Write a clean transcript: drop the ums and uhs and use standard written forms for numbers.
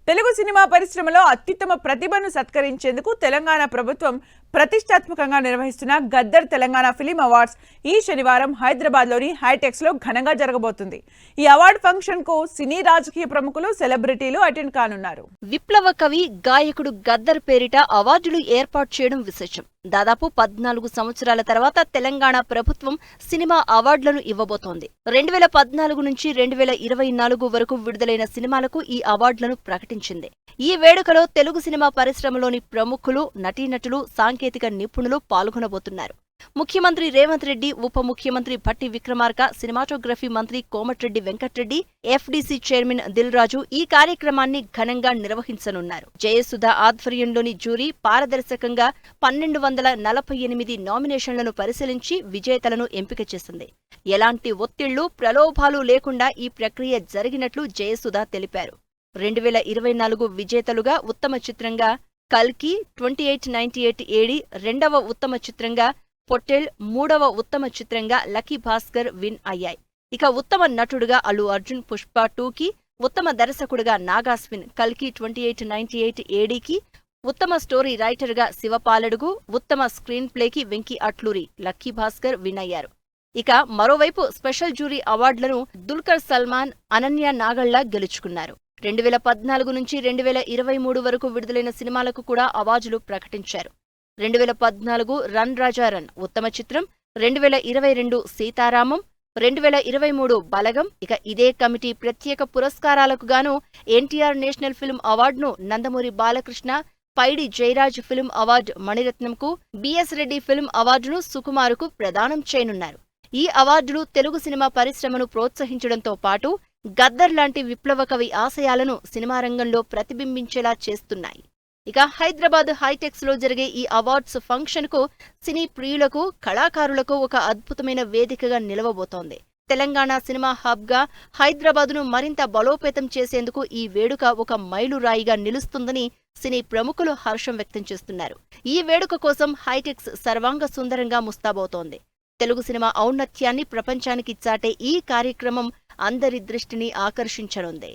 Telugu cinema పరిశ్రమలో అత్యుత్తమ ప్రతిభను సత్కరించేందుకు తెలంగాణ ప్రభుత్వం ప్రతిష్టాత్మకంగా నిర్వహిస్తున్న గద్దర్ తెలంగాణ ఫిలిం అవార్డ్స్ ఈ శనివారం హైదరాబాద్లోని హైటెక్స్ లో ఘనంగా జరగబోతుంది. ఈ అవార్డు ఫంక్షన్ కు సినీ రాజకీయ ప్రముఖులు, సెలబ్రిటీలు అటెండ్ కానున్నారు. విప్లవ కవి, గాయకుడు గద్దర్ పేరిట అవార్డులు ఏర్పాటు చేయడం విశేషం. దాదాపు 14 సంవత్సరాల తర్వాత తెలంగాణ ప్రభుత్వం సినిమా అవార్డులను ఇవ్వబోతోంది. 2014 నుంచి 2024 వరకు విడుదలైన సినిమాలకు ఈ అవార్డులను ప్రకటించింది. ఈ వేడుకలో తెలుగు సినిమా పరిశ్రమలోని ప్రముఖులు, నటీనటులు, సాంకేతిక నిపుణులు పాల్గొనబోతున్నారు. ముఖ్యమంత్రి రేవంత్ రెడ్డి, ఉప ముఖ్యమంత్రి భట్టి విక్రమార్క, సినిమాటోగ్రఫీ మంత్రి కోమటిరెడ్డి వెంకట్రెడ్డి, ఎఫ్డీసీ చైర్మన్ దిల్ రాజు ఈ కార్యక్రమాన్ని ఘనంగా నిర్వహించనున్నారు. జయసుధ ఆధ్వర్యంలోని జ్యూరీ పారదర్శకంగా 1248 నామినేషన్లను పరిశీలించి విజేతలను ఎంపిక చేసింది. ఎలాంటి ఒత్తిళ్లు, ప్రలోభాలు లేకుండా ఈ ప్రక్రియ జరిగినట్లు జయసుధ తెలిపారు. 2024 విజేతలుగా ఉత్తమ చిత్రంగా కల్కి, 2898 ఏడి రెండవ ఉత్తమ చిత్రంగా పొట్టేల్, మూడవ ఉత్తమ చిత్రంగా లక్కీ భాస్కర్ విన్ అయ్యాయి. ఇక ఉత్తమ నటుడుగా అల్లు అర్జున్ పుష్ప 2కి, ఉత్తమ దర్శకుడుగా నాగాస్విన్ కల్కి 2898 ఏడీకి, ఉత్తమ స్టోరీ రైటర్గా శివపాలడుగు, ఉత్తమ స్క్రీన్ ప్లేకి వెంకీ అట్లూరి, లక్కీ భాస్కర్ విన్ అయ్యారు. ఇక మరోవైపు స్పెషల్ జ్యూరీ అవార్డులను దుల్కర్ సల్మాన్, అనన్య నాగళ్ల గెలుచుకున్నారు. 2014 నుంచి 2023 వరకు విడుదలైన సినిమాలకు కూడా అవార్డులు ప్రకటించారు. 2014 రన్ రాజా రన్ ఉత్తమ చిత్రం, 2022 సీతారామం, 2023 బలగం. ఇక ఇదే కమిటీ ప్రత్యేక పురస్కారాలకు గాను ఎన్టీఆర్ నేషనల్ ఫిల్మ్ అవార్డును నందమూరి బాలకృష్ణ, పైడి జయరాజ్ ఫిల్మ్ అవార్డు మణిరత్నంకు, బిఎస్ రెడ్డి ఫిల్మ్ అవార్డును సుకుమార్కు ప్రదానం చేయనున్నారు. ఈ అవార్డులు తెలుగు సినిమా పరిశ్రమను ప్రోత్సహించడంతో పాటు గద్దర్ లాంటి విప్లవ కవి ఆశయాలను సినిమా రంగంలో ప్రతిబింబించేలా చేస్తున్నాయి. ఇక హైదరాబాద్ హైటెక్స్ లో జరిగే ఈ అవార్డ్స్ ఫంక్షన్ కు సినీ ప్రియులకు, కళాకారులకు ఒక అద్భుతమైన వేదికగా నిలవబోతోంది. తెలంగాణ సినిమా హబ్ గా హైదరాబాద్ను మరింత బలోపేతం చేసేందుకు ఈ వేడుక ఒక మైలురాయిగా నిలుస్తుందని సినీ ప్రముఖులు హర్షం వ్యక్తం చేస్తున్నారు. ఈ వేడుక కోసం హైటెక్స్ సర్వాంగ సుందరంగా ముస్తాబవుతోంది. తెలుగు సినిమా ఔన్నత్యాన్ని ప్రపంచానికి చాటే ఈ కార్యక్రమం అందరి దృష్టిని ఆకర్షించనుంది.